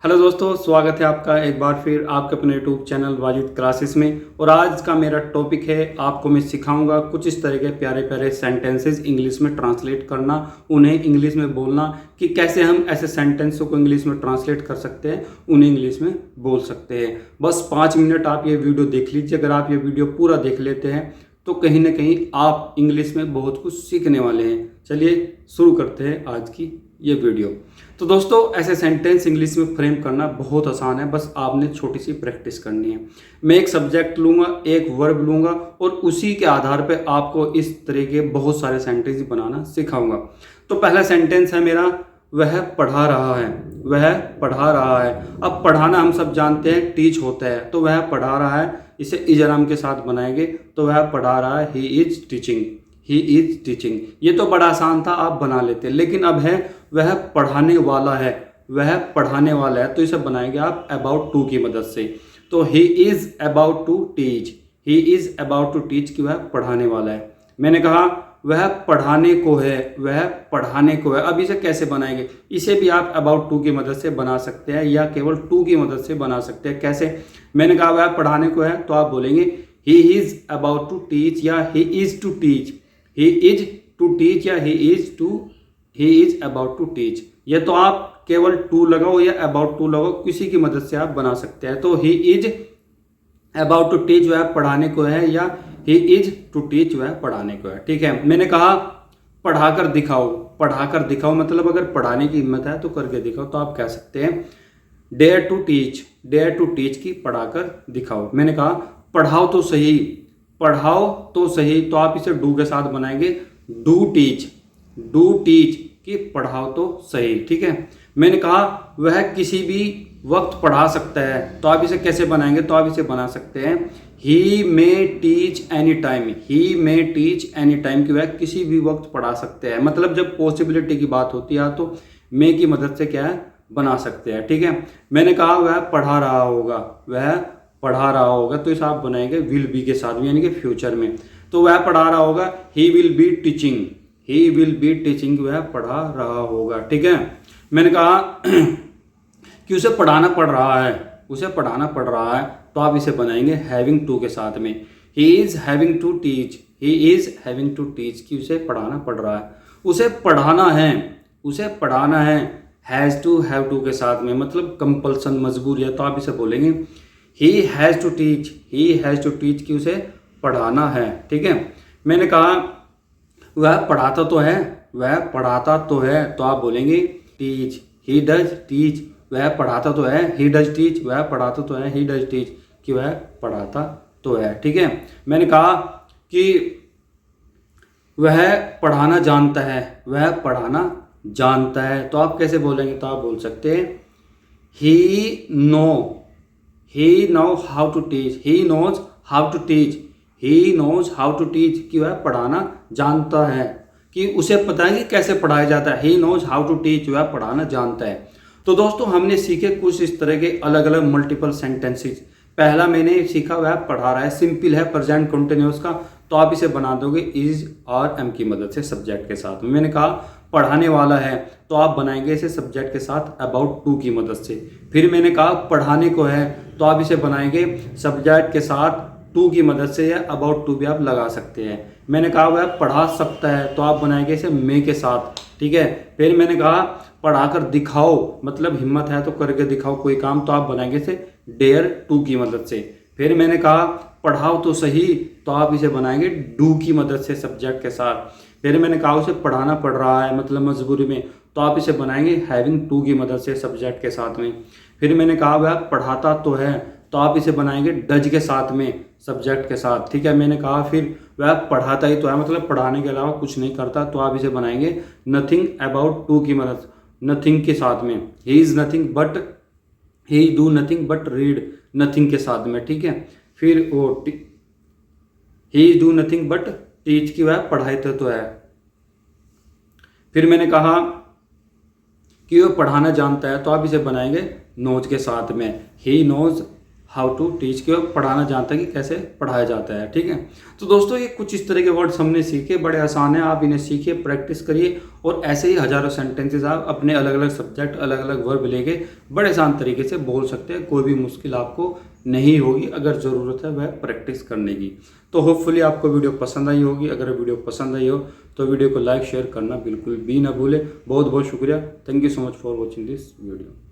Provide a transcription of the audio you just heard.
Hello दोस्तों, स्वागत है आपका एक बार फिर आपके अपने यूट्यूब चैनल वाजिद क्लासेस में। और आज का मेरा टॉपिक है, आपको मैं सिखाऊंगा कुछ इस तरह के प्यारे प्यारे सेंटेंसेस इंग्लिश में ट्रांसलेट करना, उन्हें इंग्लिश में बोलना, कि कैसे हम ऐसे सेंटेंसों को इंग्लिश में ट्रांसलेट कर सकते हैं, उन्हें इंग्लिश में बोल सकते हैं। बस 5 मिनट आप ये वीडियो देख लीजिए। अगर आप ये वीडियो पूरा देख लेते हैं तो कहीं ना कहीं आप इंग्लिश में बहुत कुछ सीखने वाले हैं। चलिए शुरू करते हैं आज की ये वीडियो। तो दोस्तों, ऐसे सेंटेंस इंग्लिश में फ्रेम करना बहुत आसान है, बस आपने छोटी सी प्रैक्टिस करनी है। मैं एक सब्जेक्ट लूँगा, एक वर्ब लूँगा और उसी के आधार पे आपको इस तरह के बहुत सारे सेंटेंस बनाना सिखाऊंगा। तो पहला सेंटेंस है मेरा, वह पढ़ा रहा है। वह पढ़ा रहा है। अब पढ़ाना हम सब जानते हैं टीच होता है, तो वह पढ़ा रहा है, इसे इजराम के साथ बनाएंगे तो वह पढ़ा रहा है, he is teaching. He is teaching. ये तो बड़ा आसान था, आप बना लेते। लेकिन अब है वह पढ़ाने वाला है। वह पढ़ाने वाला है तो इसे बनाएंगे आप अबाउट टू की मदद से। तो he is about to teach. He is about to teach कि वह पढ़ाने वाला है। मैंने कहा वह पढ़ाने को है। वह पढ़ाने को है। अब इसे कैसे बनाएंगे? इसे भी आप अबाउट टू की मदद से बना सकते हैं या केवल टू की मदद से बना सकते हैं। कैसे? मैंने कहा वह पढ़ाने को है तो आप बोलेंगे he is about to teach या he is to teach. He is to teach या he is about to teach. ये तो आप केवल टू लगाओ या अबाउट टू लगाओ, किसी की मदद से आप बना सकते हैं। तो he is about to teach वह पढ़ाने को है या ही इज टू टीच वह पढ़ाने को है। ठीक है। मैंने कहा पढ़ाकर दिखाओ। पढ़ाकर दिखाओ मतलब अगर पढ़ाने की हिम्मत है तो करके दिखाओ, तो आप कह सकते हैं dare to teach. Dare to teach की पढ़ाकर दिखाओ। मैंने कहा पढ़ाओ तो सही। पढ़ाओ तो सही, तो आप इसे डू के साथ बनाएंगे डू टीच। डू टीच कि पढ़ाओ तो सही। ठीक है। मैंने कहा वह किसी भी वक्त पढ़ा सकता है, तो आप इसे कैसे बनाएंगे? तो आप इसे बना सकते हैं ही मे टीच एनी टाइम। ही मे टीच एनी टाइम कि वह किसी भी वक्त पढ़ा सकते हैं। मतलब जब पॉसिबिलिटी की बात होती है तो मे की मदद से क्या है, बना सकते हैं। ठीक है। मैंने कहा वह पढ़ा रहा होगा। वह पढ़ा रहा होगा तो इसे आप बनाएंगे विल बी के साथ में, यानी कि फ्यूचर में। तो वह पढ़ा रहा होगा, he will be teaching. He will be teaching, वह पढ़ा रहा होगा। ठीक है। मैंने कहा कि उसे पढ़ाना पड़ रहा है। उसे पढ़ाना पड़ रहा है तो आप इसे बनाएंगे हैविंग टू के साथ में। He is having to teach. He is having to teach कि उसे पढ़ाना पड़ रहा है। उसे पढ़ाना है। उसे पढ़ाना है हैज़ टू हैव टू के साथ में, मतलब कंपल्सन, मजबूर है, तो आप इसे बोलेंगे he has to teach. He has to teach कि उसे पढ़ाना है। ठीक है। मैंने कहा वह पढ़ाता तो है। वह पढ़ाता तो है, तो आप बोलेंगे टीच। He does teach. वह पढ़ाता तो है। He does teach. वह पढ़ाता तो है। ही डज टीच कि वह पढ़ाता तो है। ठीक है। मैंने कहा कि वह पढ़ाना जानता है। वह पढ़ाना जानता है, तो आप कैसे बोलेंगे? तो आप बोल सकते हैं he know how to teach. He knows how to teach. He knows how to teach कि वह पढ़ाना जानता है, कि उसे पता है कि कैसे पढ़ाया जाता है। He knows how to teach, वह पढ़ाना जानता है। तो दोस्तों, हमने सीखे कुछ इस तरह के अलग अलग मल्टीपल सेंटेंसेस। पहला मैंने सीखा वह पढ़ा रहा है, सिंपल है, प्रेजेंट कंटिन्यूअस का, तो आप इसे बना दोगे इज और एम की मदद से सब्जेक्ट के साथ में। मैंने कहा पढ़ाने वाला है, तो आप बनाएंगे इसे सब्जेक्ट के साथ अबाउट टू की मदद से। फिर मैंने कहा पढ़ाने को है, तो आप इसे बनाएंगे सब्जेक्ट के साथ टू की मदद से, या अबाउट टू भी आप लगा सकते हैं। मैंने कहा वह पढ़ा सकता है, तो आप बनाएंगे इसे मे के साथ। ठीक है। फिर मैंने कहा पढ़ाकर दिखाओ, मतलब हिम्मत है तो करके दिखाओ कोई काम, तो आप बनाएंगे इसे डेयर टू की मदद से। फिर मैंने कहा पढ़ाओ तो सही, तो आप इसे बनाएंगे डू की मदद से सब्जेक्ट के साथ। फिर मैंने कहा उसे पढ़ाना पड़ रहा है, मतलब मजबूरी में, तो आप इसे बनाएंगे हैविंग टू की मदद से सब्जेक्ट के साथ में। फिर मैंने कहा वह पढ़ाता तो है, तो आप इसे बनाएंगे डज के साथ में सब्जेक्ट के साथ। ठीक है। मैंने कहा फिर वह पढ़ाता ही तो है, मतलब पढ़ाने के अलावा कुछ नहीं करता, तो आप इसे बनाएंगे नथिंग अबाउट टू की मदद, नथिंग के साथ में। He is nothing but, he do nothing but read, nothing के साथ में। ठीक है। फिर वो ही डू नथिंग बट टीच की वह पढ़ाते तो है। फिर मैंने कहा कि वह पढ़ाना जानता है, तो आप इसे बनाएंगे नोज के साथ में। He knows how to teach के पढ़ाना जानता है कि कैसे पढ़ाया जाता है। ठीक है, तो दोस्तों ये कुछ इस तरह के वर्ड्स हमने सीखे, बड़े आसान है, आप इन्हें सीखिए, प्रैक्टिस करिए और ऐसे ही हज़ारों सेंटेंसेस आप अपने अलग अलग सब्जेक्ट, अलग अलग वर्ब लेके बड़े आसान तरीके से बोल सकते हैं। कोई भी मुश्किल आपको नहीं होगी अगर ज़रूरत है वह प्रैक्टिस करने की। तो होपफुली आपको वीडियो पसंद आई होगी। अगर वीडियो पसंद आई हो तो वीडियो को लाइक शेयर करना बिल्कुल भी ना भूलें। बहुत बहुत शुक्रिया। Thank you so much for watching this video.